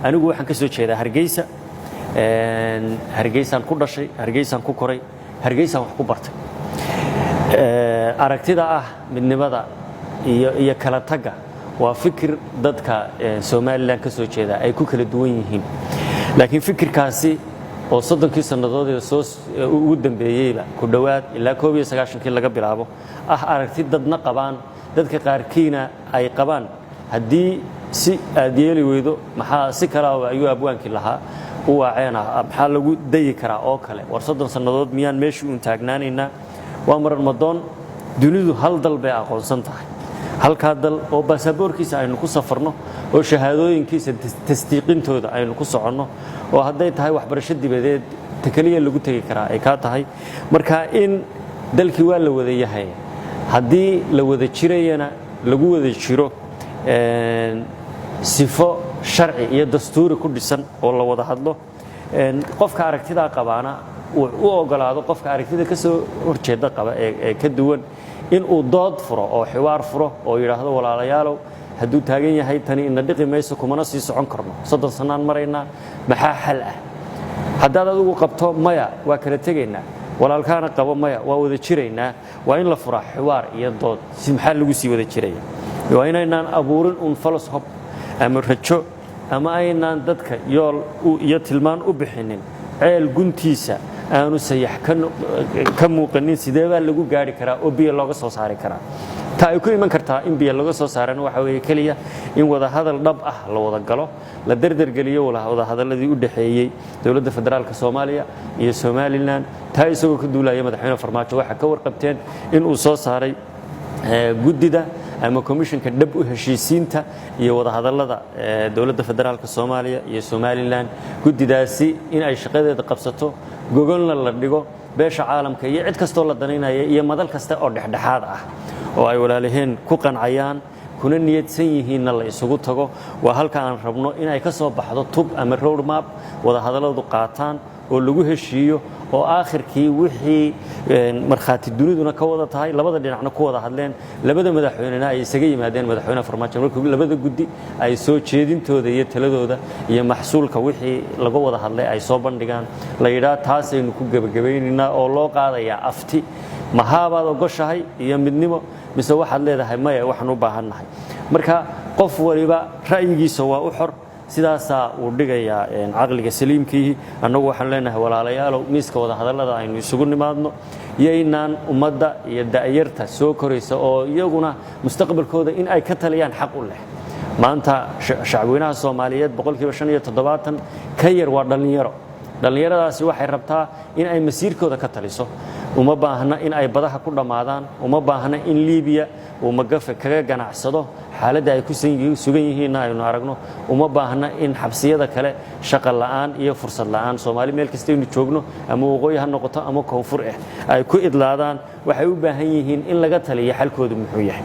anigu waxaan ka soo jeedaa Hargeysa Hargeysaan ku dhashay Hargeysaan ku koray Hargeysaan wax ku bartay aragtida ah midnimada iyo kala taga waa fikir dadka Soomaaliland ka soo jeeda ay ku kala duwan yihiin laakiin fikirkaasi oo 30 sanadood soo ugu dambeeyayba ku dhawaad ilaa 19 laga bilaabo aragti dadna qabaan dadka qaarkiina ay qabaan hadii si adeeli weydo maxaa si kala ayuu abwaankii lahaa waacayna maxaa lagu dayi karaa oo kale war 30 sanadood miyaan meeshii u taagnaanayna waa marar madoon dunidu hal dal bay aqoonsan tahay halka dal oo baasaboorkiisa aynu ku safarno oo shahaadooyinkiisa tasdiiqintooda aynu ku soconno oo haday tahay waxbarasho dibadeed takaliya lagu tagi karaa ay ka tahay marka in dalkii waa la wada yahay hadii la wada jirayna lagu wada jiro sifo sharci iyo dastuuri ku dhisan oo la wada hadlo qofka aragtida qabaana uu ogolaado qofka aragtida ka soo horjeeda qaba ee ka duwan in uu dood furo oo xiwaar furo oo yiraahdo walaalayaalow haduu taagan yahay tani in dhiqi mayso kumana sii socon karno 30 sanaan marayna maxaa xal ah hadaad adigu qabto maya waa kala tageynaa walaalkaana qabo maya waa wada jireynaa waa in la furo xiwaar iyo dood si maxaa lagu sii wada jireeyaa waa inaan abuurin un falsafo ama rajo ama aynaan dadka yool iyo tilmaan u bixinin ceel guntiisa aanu sayax ka muuqanin sidee lagu gaari karaa oo biyo looga soo saari karaa ta ay ku iman kartaa in biyo laga soo saarana waxa weeye kaliya in wada hadal dhab ah la wada galo la darder galiyo wada hadaladii u dhaxeeyay dawladda federaalka Soomaaliya iyo Somaliland ta isagoo ka duulaya madaxweynaha Farmaajo waxa ka warqabteen in uu soo saaray gudida ama commissionka dab u heshiisiinta iyo wada hadalada dawladda federaalka Soomaaliya iyo Somaliland gudidaasi in ay shaqadeeda qabsato gogolna la dhigo beesha caalamka iyo cid kasto la danaynayo iyo madal kasta oo dhexdhexaad ah oo ay walaalaheen ku qancayaan kuna niyadsan yihiin la isugu tago waa halka aan rabno in ay ka soo baxdo tub ama road map wada hadaladu qaataan oo lagu heshiiyo oo aakhirkii wixii marxaati duniduna ka wada tahay labada dhinacna ku wada hadleen labada madaxweynaha ay isaga yimaadeen madaxweynaha Farmaajo markii labada gudi ay soo jeedintooda iyo taladooda iyo maxsuulka wixii lagu wada hadlay ay soo bandhigaan la yiraahdo taas aynu ku gabagabeynaa oo loo qaadaya afti mahaabad ogoshahay iyo midnimo mise waxaad leedahay maya waxaan u baahanahay marka qof waliba ra'yigiisa waa u xor sidaasa uu dhigaya aqliga saliimkii anagu waxaan leenahay walaalayaalow miiska wada hadalada aynu isugu nimaadno yeynaan ummadda iyo daayirta soo koraysa oo iyaguna mustaqbalkooda in ay ka taliyaan xaq u leh maanta shacabweynaha Soomaaliyeed 75% ka yar waa dhalinyaradaasi waxay rabtaa in ay masiirkooda ka taliso uma baahna in ay badaha ku dhamaadaan uma baahna in Liibiya uu magafa kaga ganacsado xaaladda ay ku sugan yihiin aynu aragno uma baahna in xabsiyada kale shaqo la'aan iyo fursad la'aan Soomaali meel kasta inuu joogno ama waqooyi ha noqoto ama koonfur ay ku idlaadaan waxay u baahan yihiin in laga taliyo xalkoodu muxuu yahay